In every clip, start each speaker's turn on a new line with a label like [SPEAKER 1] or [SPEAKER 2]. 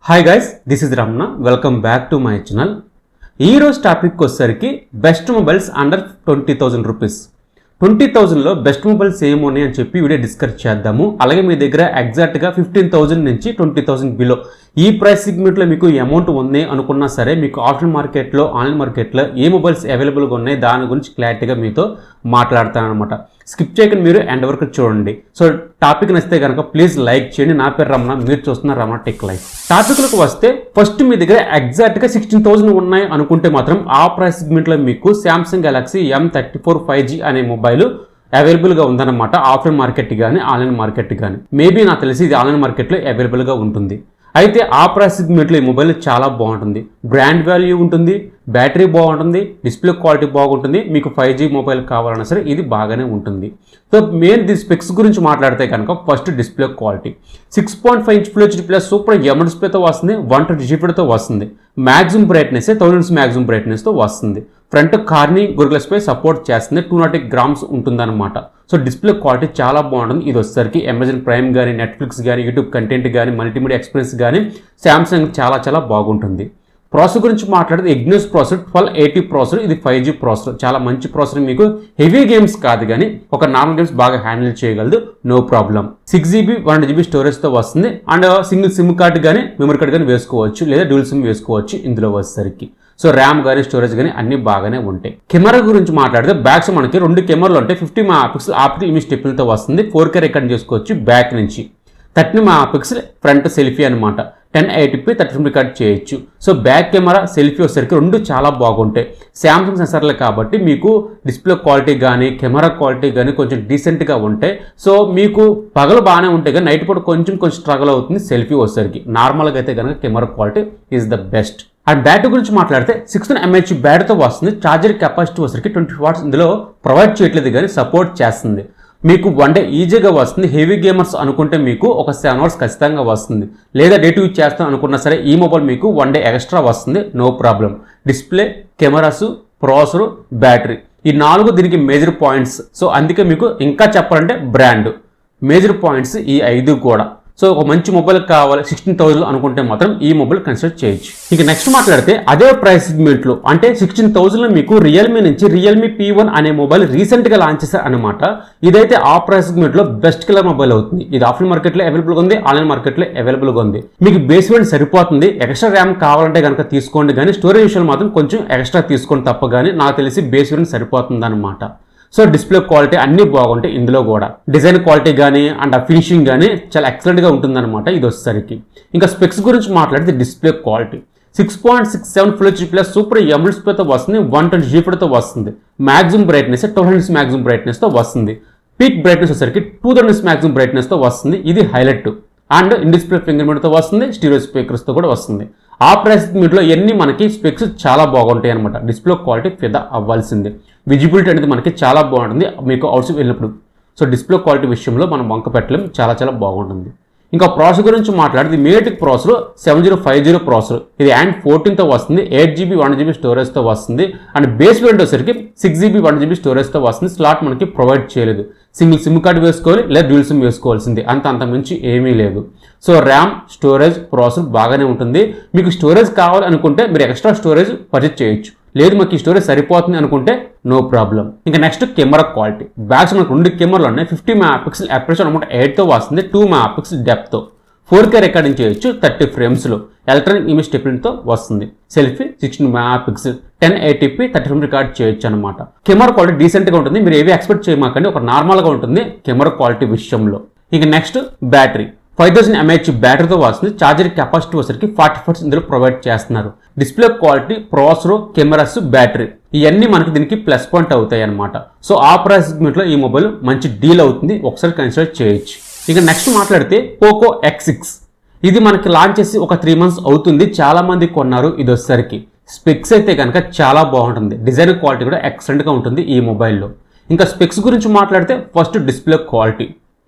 [SPEAKER 1] Hi guys, this is Ramana. Welcome back to my channel. ఈరోజు topic వచ్చేసరికి best mobiles under 20,000 rupees. 20,000లో best mobiles ఏమున్నాయి అని చెప్పి వీడియో డిస్కస్ చేద్దాము. అలాగే మీ దగ్గర ఎగ్జాక్ట్గా 15,000 నుంచి 20,000 బిలో ఈ ప్రైస్ సెగ్మెంట్లో మీకు అమౌంట్ ఉంది అనుకున్నా సరే మీకు ఆఫ్లైన్ మార్కెట్లో ఆన్లైన్ మార్కెట్లో ఏ మొబైల్స్ అవైలబుల్గా ఉన్నాయి దాని గురించి క్లారిటీగా మీతో మాట్లాడతాను అనమాట. స్కిప్ చేయకుండా మీరు ఎండ్ వరకు చూడండి. సో టాపిక్ నచ్చితే కనుక ప్లీజ్ లైక్ చేయండి. నా పేరు రమణ, మీరు చూస్తున్న రమణ టెక్ లైఫ్. టాపిక్లకు వస్తే ఫస్ట్ మీ దగ్గర ఎగ్జాక్ట్గా 16,000 ఉన్నాయి అనుకుంటే మాత్రం ఆ ప్రైస్ సెగ్మెంట్లో మీకు శాంసంగ్ గెలాక్సీ M34 5G అనే మొబైల్ అవైలబుల్గా ఉందన్నమాట. ఆఫ్లైన్ మార్కెట్ కానీ ఆన్లైన్ మార్కెట్ కానీ మేబీ నాకు తెలిసి ఇది ఆన్లైన్ మార్కెట్లో అవైలబుల్గా ఉంటుంది. అయితే ఆ ప్రైస్ సెగ్మెంట్లో ఈ మొబైల్ చాలా బాగుంటుంది. బ్రాండ్ వాల్యూ ఉంటుంది, బ్యాటరీ బాగుంటుంది, డిస్ప్లే క్వాలిటీ బాగుంటుంది. మీకు 5G మొబైల్ కావాలన్నా సరే ఇది బాగానే ఉంటుంది. సో మెయిన్ ది స్పెక్స్ గురించి మాట్లాడితే కనుక first display quality 6.5 inch full HD plus super AMOLED డిస్ప్లేతో వస్తుంది. 120 జీబీతో వస్తుంది. మ్యాక్సిమం బ్రైట్నెస్ 1000 మ్యాక్సిమం బ్రైట్నెస్తో వస్తుంది. Front Corning Gorilla glass support చేస్తుంది. 208 గ్రామ్స్ ఉంటుందన్నమాట. సో డిస్ప్లే క్వాలిటీ చాలా బాగుంటుంది. ఇది వచ్చేసరికి అమెజాన్ ప్రైమ్ కానీ, నెట్ఫ్లిక్స్ కానీ, యూట్యూబ్ కంటెంట్ కానీ, మల్టీమీడియా ఎక్స్పీరియన్స్ కానీ శాంసంగ్ చాలా బాగుంటుంది. ప్రాసెసర్ గురించి మాట్లాడితే ఎగ్నోస్ ప్రాసెసర్ 1280 ప్రాసెసర్. ఇది 5G ప్రాసెసర్, చాలా మంచి ప్రాసెసర్. మీకు హెవీ గేమ్స్ కాదు కానీ ఒక నార్మల్ గేమ్స్ బాగా హ్యాండిల్ చేయగలదు, నో ప్రాబ్లం. 6GB 1GB స్టోరేజ్తో వస్తుంది. అండ్ సింగిల్ సిమ్ కార్డ్ కానీ మెమరీ కార్డ్ కానీ వేసుకోవచ్చు, లేదా డ్యూల్ సిమ్ వేసుకోవచ్చు ఇందులో వచ్చేసరికి. సో ర్యామ్ కానీ స్టోరేజ్ కానీ అన్ని బాగానే ఉంటాయి. కెమెరా గురించి మాట్లాడితే బ్యాక్స్ మనకి 2 కెమెరాలు ఉంటాయి. 50 మెగాపిక్సెల్ ఆప్టికల్ ఇమేజ్ స్టెప్లతో వస్తుంది. 4K రికార్డ్ చేసుకోవచ్చు బ్యాక్ నుంచి. 30 మెగాపిక్సెల్ ఫ్రంట్ సెల్ఫీ అనమాట. 1080p 30 రికార్డ్ చేయొచ్చు. సో బ్యాక్ కెమెరా సెల్ఫీ వచ్చేసరికి రెండు చాలా బాగుంటాయి. శాంసంగ్ సెన్సార్లే కాబట్టి మీకు డిస్ప్లే క్వాలిటీ కానీ కెమెరా క్వాలిటీ కానీ కొంచెం డీసెంట్గా ఉంటాయి. సో మీకు పగలు బాగానే ఉంటాయి కానీ నైట్ పూట కొంచెం స్ట్రగుల్ అవుతుంది సెల్ఫీ వచ్చేసరికి. నార్మల్గా అయితే కనుక camera quality is the best. And battery గురించి మాట్లాడితే 16 mAh బ్యాటరీతో వస్తుంది. ఛార్జర్ కెపాసిటీ వచ్చేసరికి 20 వాట్స్ ఇందులో ప్రొవైడ్ చేయట్లేదు కానీ సపోర్ట్ చేస్తుంది. మీకు 1 డే ఈజీగా వస్తుంది. హెవీ గేమర్స్ అనుకుంటే మీకు ఒక 7 అవర్స్ ఖచ్చితంగా వస్తుంది. లేదా డే యూజ్ చేస్తాం అనుకున్నా సరే ఈ మొబైల్ మీకు 1 డే ఎక్స్ట్రా వస్తుంది, no problem. Display, cameras, processor, battery ఈ 4 దీనికి మేజర్ పాయింట్స్. సో అందుకే మీకు ఇంకా చెప్పాలంటే బ్రాండ్ మేజర్ పాయింట్స్ ఈ 5 కూడా. సో ఒక మంచి మొబైల్ కావాలి 16,000 అనుకుంటే మాత్రం ఈ మొబైల్ కన్సిడర్ చేయొచ్చు. ఇక నెక్స్ట్ మాట్లాడితే అదే ప్రైస్ సెగ్మెంట్లో అంటే 16,000లో మీకు రియల్మీ నుంచి రియల్మీ P1 అనే మొబైల్ రీసెంట్గా లాంచ్ చేశారు అనమాట. ఇదైతే ఆ ప్రైస్ సెగ్మెంట్లో బెస్ట్ కిల్లర్ మొబైల్ అవుతుంది. ఇది ఆఫ్లైన్ మార్కెట్లో అవైలబుల్గా ఉంది, ఆన్లైన్ మార్కెట్లో అవైలబుల్గా ఉంది. మీకు బేస్ వేరియంట్ సరిపోతుంది. ఎక్స్ట్రా ర్యామ్ కావాలంటే కనుక తీసుకోండి కానీ స్టోరేజ్ విషయాలు మాత్రం కొంచెం ఎక్స్ట్రా తీసుకోండి తప్ప కానీ నాకు తెలిసి బేస్ వేరియంట్ సరిపోతుంది అనమాట. సో డిస్ప్లే క్వాలిటీ అన్నీ బాగుంటాయి ఇందులో కూడా. డిజైన్ క్వాలిటీ కానీ అండ్ ఫినిషింగ్ కానీ చాలా ఎక్సలెంట్గా ఉంటుందన్నమాట ఇది వచ్చేసరికి. ఇంకా స్పెక్స్ గురించి మాట్లాడితే display quality 6.67 full HD plus super AMOLED డిస్ప్లేతో వస్తుంది. 120 జీబీతో వస్తుంది. మ్యాక్సిమం బ్రైట్నెస్ 1200 మ్యాక్సిమం బ్రైట్నెస్తో వస్తుంది. పీక్ బ్రైట్నెస్ వచ్చేసరికి 2000 మ్యాక్సిమం బ్రైట్నెస్తో వస్తుంది. ఇది highlight. And in display finger ప్రింట్తో వస్తుంది. స్టీరియో స్పీకర్స్తో కూడా వస్తుంది. ఆ ప్రైస్ మీట్లో ఎన్ని మనకి స్పెక్స్ చాలా బాగుంటాయి అనమాట. డిస్ప్లే క్వాలిటీ ఫిదా అవ్వాల్సిందే. విజిబిలిటీ అనేది మనకి చాలా బాగుంటుంది మీకు అవుట్స్ వెళ్ళినప్పుడు. సో డిస్ప్లే క్వాలిటీ విషయంలో మనం వంక పెట్టలేం, చాలా బాగుంటుంది. ఇంకా ప్రాసెసర్ గురించి మాట్లాడితే మేటిక్ ప్రాసెసర్ 7050 ప్రాసెసర్. ఇది Android 14తో వస్తుంది. 8GB 1GB స్టోరేజ్తో వస్తుంది. అండ్ బేస్ వేరియంట్ వచ్చేసరికి 6GB 1GB స్టోరేజ్తో వస్తుంది. స్లాట్ మనకి ప్రొవైడ్ చేయలేదు. సింగిల్ సిమ్ కార్డ్ వేసుకోవాలి లేదా డ్యూల్ సిమ్ వేసుకోవాల్సింది, అంత మించి ఏమీ లేదు. సో ర్యామ్ స్టోరేజ్ ప్రాసెసర్ బాగానే ఉంటుంది. మీకు స్టోరేజ్ కావాలి అనుకుంటే మీరు ఎక్స్ట్రా స్టోరేజ్ పర్చేజ్ చేయొచ్చు. లేదు మాకు ఈ స్టోరేజ్ సరిపోతుంది అనుకుంటే నో ప్రాబ్లం. ఇంకా నెక్స్ట్ కెమెరా క్వాలిటీ. బ్యాక్స్ మనకు 2 కెమెరాలు ఉన్నాయి. 50 మెగాపిక్సెల్ అపర్చర్ అనమాట 8తో వస్తుంది. 2 మెగాపిక్సెల్ డెప్త్తో 4K రికార్డింగ్ చేయొచ్చు 30 ఫ్రేమ్స్లో. ఎలక్ట్రానిక్ ఇమేజ్ స్టెప్లతో వస్తుంది. సెల్ఫీ 16 మెగాపిక్సెల్ 1080p 30 రికార్డ్ చేయొచ్చు అనమాట. కెమెరా క్వాలిటీ డీసెంట్గా ఉంటుంది. మీరు ఏవి ఎక్స్పెక్ట్ చేయమాకండి, ఒక నార్మల్గా ఉంటుంది కెమెరా క్వాలిటీ విషయంలో. ఇంకా నెక్స్ట్ బ్యాటరీ 5000 mAh బ్యాటరీతో వస్తుంది. ఛార్జర్ కెపాసిటీ వచ్చేసరికి 40 వాట్స్ ఇందులో ప్రొవైడ్ చేస్తున్నారు. Display quality, processor, cameras, battery ఇవన్నీ మనకి దీనికి ప్లస్ పాయింట్ అవుతాయి అనమాట. సో ఆ ప్రైస్ సెగ్మెంట్లో ఈ మొబైల్ మంచి డీల్ అవుతుంది, ఒకసారి కన్సిడర్ చేయొచ్చు. ఇక నెక్స్ట్ మాట్లాడితే పోకో X6. ఇది మనకి లాంచ్ చేసి ఒక 3 months అవుతుంది. చాలా మంది కొన్నారు. ఇది వచ్చేసరికి స్పెక్స్ అయితే కనుక చాలా బాగుంటుంది. డిజైన్ క్వాలిటీ కూడా ఎక్సలెంట్గా ఉంటుంది ఈ మొబైల్లో. ఇంకా స్పెక్స్ గురించి మాట్లాడితే first display quality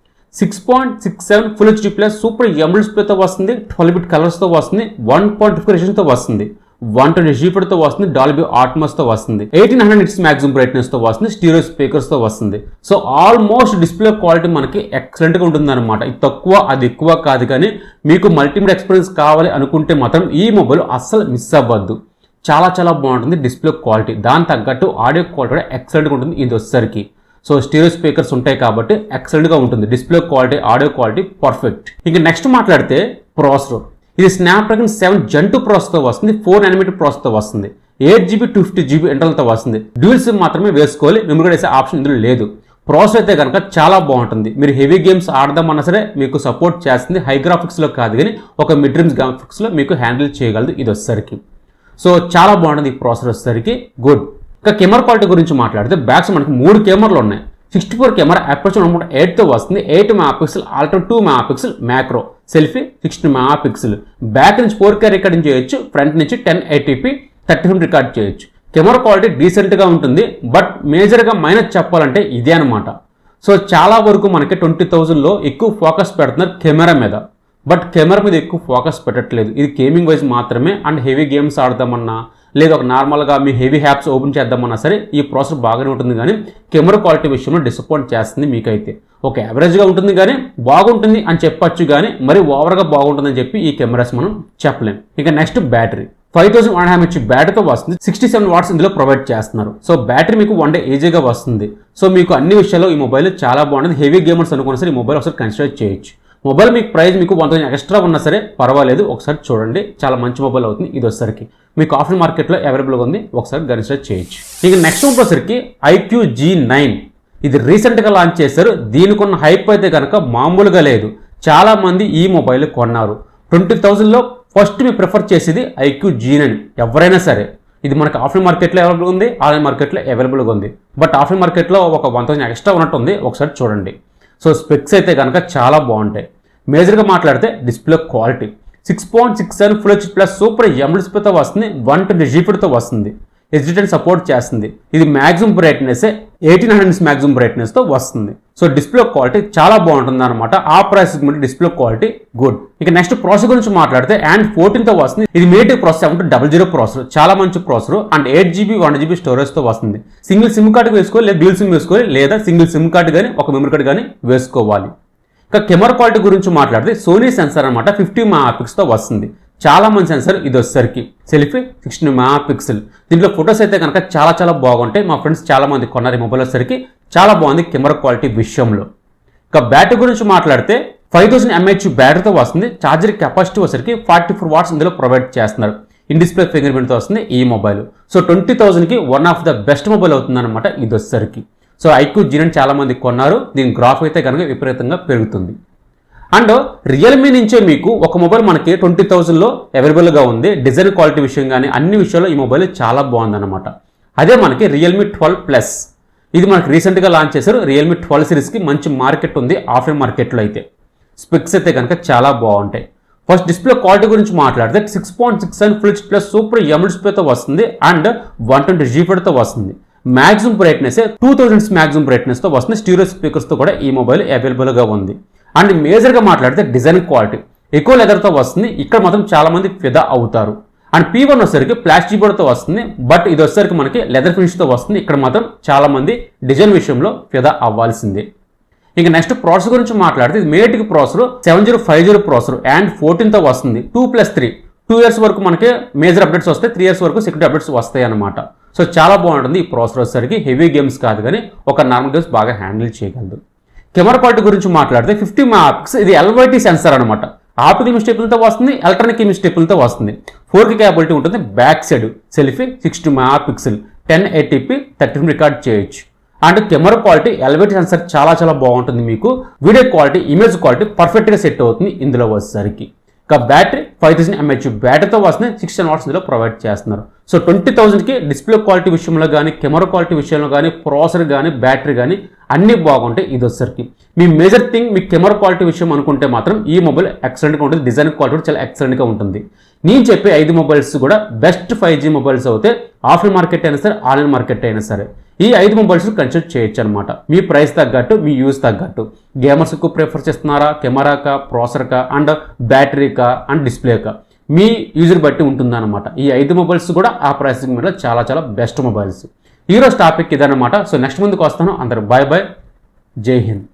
[SPEAKER 1] 6.67 full HD plus super AMOLED డిస్ప్లేతో వస్తుంది. 12 బిట్ కలర్స్తో వస్తుంది. 1.5 రెజల్యూషన్తో వస్తుంది. 120 జీపీతో వస్తుంది, డాల్బీ ఆట్మోస్తో వస్తుంది, 1800 నిట్స్ మ్యాక్సిమం బ్రైట్నెస్తో వస్తుంది, స్టీరియో స్పీకర్స్తో వస్తుంది. సో ఆల్మోస్ట్ డిస్ప్లే క్వాలిటీ మనకి ఎక్సలెంట్గా ఉంటుంది అనమాట. ఇది తక్కువ అది ఎక్కువ కాదు, కానీ మీకు మల్టీమీడియా ఎక్స్పీరియన్స్ కావాలి అనుకుంటే మాత్రం ఈ మొబైల్ అస్సలు మిస్ అవ్వద్దు. చాలా చాలా బాగుంటుంది డిస్ప్లే క్వాలిటీ. దాని తగ్గట్టు ఆడియో క్వాలిటీ కూడా ఎక్సలెంట్గా ఉంటుంది ఇది వచ్చేసరికి. సో స్టీరియో స్పీకర్స్ ఉంటాయి కాబట్టి ఎక్సలెంట్గా ఉంటుంది display quality, audio quality perfect. ఇంకా నెక్స్ట్ మాట్లాడితే ప్రాసెసర్. ఇది స్నాప్డ్రాగన్ 7 Gen 2 ప్రాసెసర్తో వస్తుంది, 4 nm ప్రాసెసర్తో వస్తుంది, 8GB 250GB ఇంటర్నల్తో వస్తుంది. డ్యూయల్ సిమ్ మాత్రమే వేసుకోవాలి, మెమరీ వేసే ఆప్షన్ ఇందులో లేదు. ప్రాసెసర్ అయితే కనుక చాలా బాగుంటుంది. మీరు హెవీ గేమ్స్ ఆడదామన్నా సరే మీకు సపోర్ట్ చేస్తుంది. హై గ్రాఫిక్స్లో కాదు కానీ ఒక మిడ్ రేంజ్ గ్రాఫిక్స్లో మీకు హ్యాండిల్ చేయగలదు ఇది వచ్చేసరికి. సో చాలా బాగుంటుంది ఈ ప్రాసెసర్ వచ్చేసరికి, గుడ్. ఇంకా కెమెరా క్వాలిటీ గురించి మాట్లాడితే బ్యాక్స్ మనకి 3 కెమెరాలు ఉన్నాయి. 64 కెమెరా అపర్చర్ 1.8తో వస్తుంది, 8 MP ultra 2 MP macro, selfie 16 MP. Back నుంచి 4K రికార్డింగ్ చేయొచ్చు, ఫ్రంట్ నుంచి 1080p 30 రికార్డ్ చేయొచ్చు. కెమెరా క్వాలిటీ డీసెంట్గా ఉంటుంది, బట్ మేజర్గా మైనస్ చెప్పాలంటే ఇదే అనమాట. సో చాలా వరకు మనకి 20,000లో ఎక్కువ ఫోకస్ పెడుతున్నారు కెమెరా మీద, బట్ కెమెరా మీద ఎక్కువ ఫోకస్ పెట్టట్లేదు. ఇది గేమింగ్ వైజ్ మాత్రమే. అండ్ హెవీ గేమ్స్ ఆడదామన్నా లేదా ఒక నార్మల్గా మీ హెవీ యాప్స్ ఓపెన్ చేద్దామన్నా సరే ఈ ప్రాసెసర్ బాగానే ఉంటుంది, కానీ కెమెరా క్వాలిటీ విషయంలో డిసప్పాయింట్ చేస్తుంది మీకైతే. ఒక యావరేజ్గా ఉంటుంది కానీ బాగుంటుంది అని చెప్పచ్చు, కానీ మరి ఓవర్గా బాగుంటుందని చెప్పి ఈ కెమెరాస్ మనం చెప్పలేం. ఇక నెక్స్ట్ బ్యాటరీ. 5000 mAh బ్యాటరీతో వస్తుంది, 67 వాట్స్ ఇందులో ప్రొవైడ్ చేస్తున్నారు. సో బ్యాటరీ మీకు 1 డే ఈజీగా వస్తుంది. సో మీకు అన్ని విషయాల్లో ఈ మొబైల్ చాలా బాగుంటుంది. హెవీ గేమర్స్ అనుకున్నా సరే ఈ మొబైల్ ఒకసారి కన్సిడర్ చేయొచ్చు. మొబైల్ మీకు ప్రైస్ మీకు 1000 ఎక్స్ట్రా ఉన్నా సరే పర్వాలేదు, ఒకసారి చూడండి, చాలా మంచి మొబైల్ అవుతుంది ఇది వచ్చేసరికి. మీకు ఆఫ్లైన్ మార్కెట్లో అవైలబుల్గా ఉంది, ఒకసారి కన్సిడర్ చేయొచ్చు. ఇక నెక్స్ట్ వచ్చేసరికి iQOO G9. ఇది రీసెంట్గా లాంచ్ చేశారు. దీనికి ఉన్న హైప్ అయితే కనుక మామూలుగా లేదు. చాలా మంది ఈ మొబైల్ కొన్నారు. 20,000లో ఫస్ట్ మీరు ప్రిఫర్ చేసేది iQOO G9 ఎవరైనా సరే. ఇది మనకి ఆఫ్లైన్ మార్కెట్లో అవైలబుల్ ఉంది, ఆన్లైన్ మార్కెట్లో అవైలబుల్గా ఉంది. బట్ ఆఫ్లైన్ మార్కెట్లో ఒక 1000 ఎక్స్ట్రా ఉన్నట్టు ఉంది, ఒకసారి చూడండి. సో స్పెక్స్ అయితే కనుక చాలా బాగుంటాయి. మేజర్గా మాట్లాడితే display quality 6.67 full HD plus super AMOLED డిస్ప్లేతో వస్తుంది, 120 జీపీతో వస్తుంది, HD10 సపోర్ట్ చేస్తుంది. ఇది మ్యాక్సిమం బ్రైట్నెస్ 1800 మ్యాక్సిమం బ్రైట్నెస్తో వస్తుంది. సో డిస్ప్లే క్వాలిటీ చాలా బాగుంటుంది అనమాట. ఆ ప్రైస్ డిస్ప్లే క్వాలిటీ గుడ్. ఇక నెక్స్ట్ ప్రాసెసర్ గురించి మాట్లాడితే అండ్ 14తో వస్తుంది. ఇది మేటివ్ ప్రాసెసర్ 700 ప్రాసెసర్, చాలా మంచి ప్రాసెసర్. అండ్ 8GB 1GB స్టోరేజ్తో వస్తుంది. సింగిల్ సిమ్ కార్డు వేసుకోవాలి, లేదా డ్యూల్ సిమ్ వేసుకోవాలి, లేదా సింగిల్ సిమ్ కార్డు కానీ ఒక మెమరీ కార్డు కానీ వేసుకోవాలి. ఇక కెమెరా క్వాలిటీ గురించి మాట్లాడితే సోనీ సెన్సార్ అనమాట 50 MP వస్తుంది. చాలా మంచి సెన్సార్ ఇది వచ్చేసరికి. Selfie 16 MP. దీంట్లో ఫొటోస్ అయితే కనుక చాలా చాలా బాగుంటాయి. మా ఫ్రెండ్స్ చాలా మంది కొన్నారు ఈ మొబైల్ వచ్చేసరికి. చాలా బాగుంది కెమెరా క్వాలిటీ విషయంలో. ఇక బ్యాటరీ గురించి మాట్లాడితే 5000 mAh బ్యాటరీతో వస్తుంది. ఛార్జర్ కెపాసిటీ వచ్చేసరికి 44 వాట్స్ ఇందులో ప్రొవైడ్ చేస్తున్నారు. ఇన్ డిస్ప్లే ఫింగర్ ప్రింట్తో వస్తుంది ఈ మొబైల్. సో 20,000కి one of the best mobile అవుతుంది అనమాట ఇది వచ్చేసరికి. సో iQOO G9 చాలా మంది కొన్నారు. దీని గ్రాఫ్ అయితే కనుక విపరీతంగా పెరుగుతుంది. అండ్ రియల్మీ నుంచే మీకు ఒక మొబైల్ మనకి 20,000లో అవైలబుల్గా ఉంది. డిజైన్ క్వాలిటీ విషయం కానీ అన్ని విషయాల్లో ఈ మొబైల్ చాలా బాగుందన్నమాట. అదే మనకి రియల్మీ 12+. ఇది మనకి రీసెంట్గా లాంచ్ చేశారు. రియల్మీ 12 సిరీస్కి మంచి మార్కెట్ ఉంది ఆఫ్లైన్ మార్కెట్లో అయితే. స్పెక్స్ అయితే కనుక చాలా బాగుంటాయి. ఫస్ట్ డిస్ప్లే క్వాలిటీ గురించి మాట్లాడితే 6.67 full HD plus super AMOLED డిస్ప్లేతో వస్తుంది అండ్ 120 జీపీతో వస్తుంది. మ్యాక్సిమం బ్రైట్నెస్ 2000 మ్యాక్సిమం బ్రైట్నెస్తో వస్తుంది. స్టీరియో స్పీకర్స్తో కూడా ఈ మొబైల్ అవైలబుల్గా ఉంది. అండ్ మేజర్గా మాట్లాడితే డిజైన్ క్వాలిటీ ఎక్కువ లెదర్తో వస్తుంది. ఇక్కడ మాత్రం చాలా మంది ఫిదా అవుతారు. అండ్ P1 వచ్చేసరికి ప్లాస్టిక్ బోర్డ్తో వస్తుంది, బట్ ఇది వచ్చేసరికి మనకి లెదర్ ఫినిష్తో వస్తుంది. ఇక్కడ మాత్రం చాలా మంది డిజైన్ విషయంలో ఫిదా అవ్వాల్సిందే. ఇక నెక్స్ట్ ప్రాసెసర్ గురించి మాట్లాడితే ఇది మేటిక్ ప్రాసెసర్ 7050 ప్రాసెసర్ అండ్ 14తో వస్తుంది. 2+3 2 ఇయర్స్ వరకు మనకి మేజర్ అప్డేట్స్ వస్తాయి, 3 ఇయర్స్ వరకు సెక్యూరిటీ అప్డేట్స్ వస్తాయి అనమాట. సో చాలా బాగుంటుంది ఈ ప్రాసెసర్ వచ్చేసరికి. హెవీ గేమ్స్ కాదు కానీ ఒక నార్మల్ గేమ్స్ బాగా హ్యాండిల్ చేయగలదు. కెమెరా క్వాలిటీ గురించి మాట్లాడితే 50 MP. ఇది LYT సెన్సార్ అనమాట. ఆప్టికల్ మిస్టేపులతో వస్తుంది, ఎలక్ట్రానిక్ మిస్టేపులతో వస్తుంది. 4K కేపబిలిటీ ఉంటుంది. Back side selfie 60 MP 1080p 30 record చేయొచ్చు. And camera quality LYT sensor చాలా చాలా బాగుంటుంది. మీకు వీడియో క్వాలిటీ ఇమేజ్ క్వాలిటీ పర్ఫెక్ట్గా సెట్ అవుతుంది ఇందులో వచ్చేసరికి. ఇక బ్యాటరీ 5000 mAh బ్యాటరీతో వస్తుంది, 16 వాట్స్ ఇందులో ప్రొవైడ్ చేస్తున్నారు. సో 20,000కి డిస్ప్లే క్వాలిటీ విషయంలో కానీ కెమెరా క్వాలిటీ విషయంలో కానీ ప్రాసెసర్ కానీ బ్యాటరీ కానీ అన్నీ బాగుంటాయి ఇది వచ్చేసరికి. మీ మేజర్ థింగ్ మీ కెమెరా క్వాలిటీ విషయం అనుకుంటే మాత్రం ఈ మొబైల్ ఎక్సలెంట్గా ఉంటుంది. డిజైన్ క్వాలిటీ కూడా చాలా ఎక్సలెంట్గా ఉంటుంది. నేను చెప్పే 5 మొబైల్స్ కూడా బెస్ట్ 5G మొబైల్స్ అవుతే ఆఫ్లైన్ మార్కెట్ అయినా సరే ఆన్లైన్ మార్కెట్ అయినా సరే ఈ 5 మొబైల్స్ కన్సిడర్ చేయొచ్చు అనమాట. మీ ప్రైస్ తగ్గట్టు మీ యూజ్ తగ్గట్టు. గేమర్స్ ఎక్కువ ప్రిఫర్ చేస్తున్నారా, కెమెరాకా, ప్రాసెసర్కా అండ్ బ్యాటరీకా అండ్ డిస్ప్లేకా, మీ యూజర్ బట్టి ఉంటుందన్నమాట. ఈ 5 మొబైల్స్ కూడా ఆ ప్రైసింగ్ మీద చాలా చాలా బెస్ట్ మొబైల్స్. ఈరోజు టాపిక్ ఇదన్నమాట. సో నెక్స్ట్ ముందుకు వస్తాను. అందరూ బాయ్ బాయ్, జై హింద్.